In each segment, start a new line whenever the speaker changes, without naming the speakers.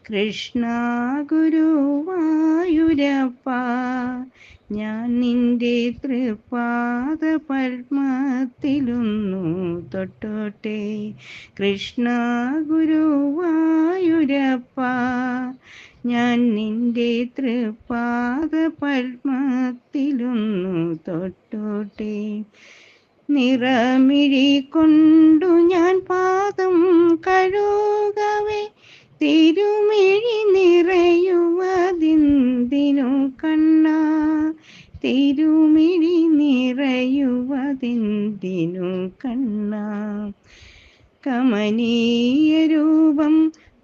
കൃഷ്ണ ഗുരുവായൂരപ്പ, ഞാൻ നിന്റെ തൃപാദ പത്മത്തിലൊന്നു തൊട്ടോട്ടെ. കൃഷ്ണ ഗുരുവായൂരപ്പ, ഞാൻ നിന്റെ തൃപാദ പത്മത്തിലൊന്നു തൊട്ടോട്ടെ. നിറമിഴി കൊണ്ടു ഞാൻ പാദം കഴുകവേ, തിരുമിഴി നിറയുവതെന്തിനു കണ്ണാ, തിരുമിഴി നിറയുവതെന്തിനു കണ്ണാ. കമനീയ രൂപം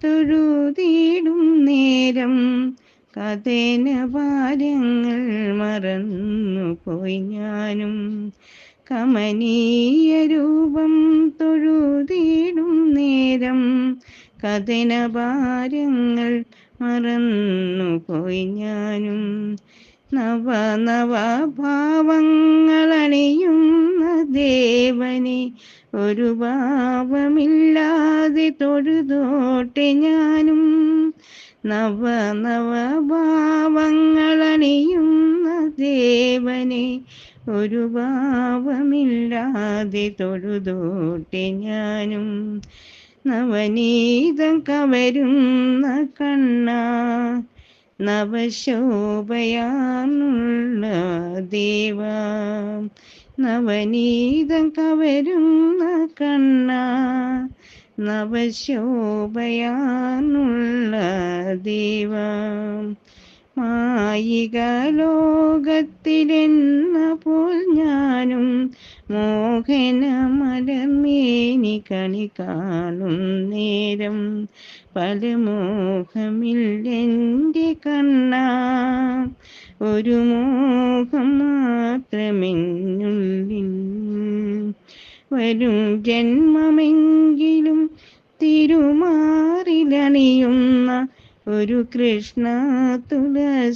തൊഴുതിടും നേരം കഥന ഭാരങ്ങൾ മറന്നു പോയി ഞാനും. കമനീയ രൂപം തൊഴുതിടും നേരം കഥന ഭാരങ്ങൾ മറന്നു പോയി ഞാനും. നവ നവ ഭാവങ്ങളണിയുന്ന ദേവനെ ഒരു ഭാവമില്ലാതെ തൊഴുതോട്ടെ ഞാനും. നവ നവ ഭാവങ്ങളണിയുന്ന ദേവനെ ഒരു ഭാവമില്ലാതെ തൊഴുതോട്ടെ ഞാനും. നവനീതം കവരുന്ന കണ്ണാ, നവശോഭയാർന്നുള്ള ദേവാ, നവനീതം കവരുന്ന കണ്ണാ, നവശോഭയാർന്നുള്ള ദേവാ. മായിക ലോകത്തിലെന്ന പോൽ ഞാനും മോഹന മലർമേനി കണി കാണും നേരം പല മോഹമില്ലെൻ്റെ കണ്ണാ, ഒരു മോഹം മാത്രമെന്നുള്ളിൽ. വരും ജന്മമെങ്കിലും തിരുമാറിലണിയുന്ന ഒരു കൃഷ്ണ തുളസീദളമായി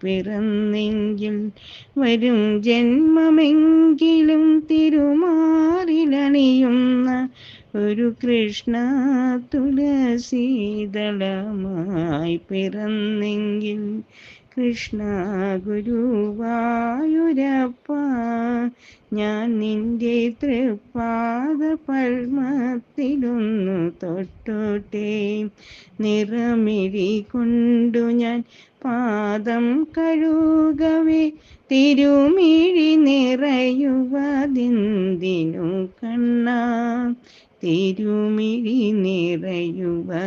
പിറന്നെങ്കിൽ, വരും ജന്മമെങ്കിലും തിരുമാറിലണിയുന്ന ഒരു കൃഷ്ണ തുളസീദളമായി പിറന്നെങ്കിൽ. കൃഷ്ണ ഗുരുവായൂരപ്പ, ഞാൻ നിന്റെ തൃപാദ പത്മത്തിലൊന്നു തൊട്ടോട്ടെ. നിറമിഴി കൊണ്ടു ഞാൻ പാദം കഴുകവേ, തിരുമിഴി നിറയുവതെന്തിനു കണ്ണാ, തിരുമിഴി നിറയുവതെന്തിനു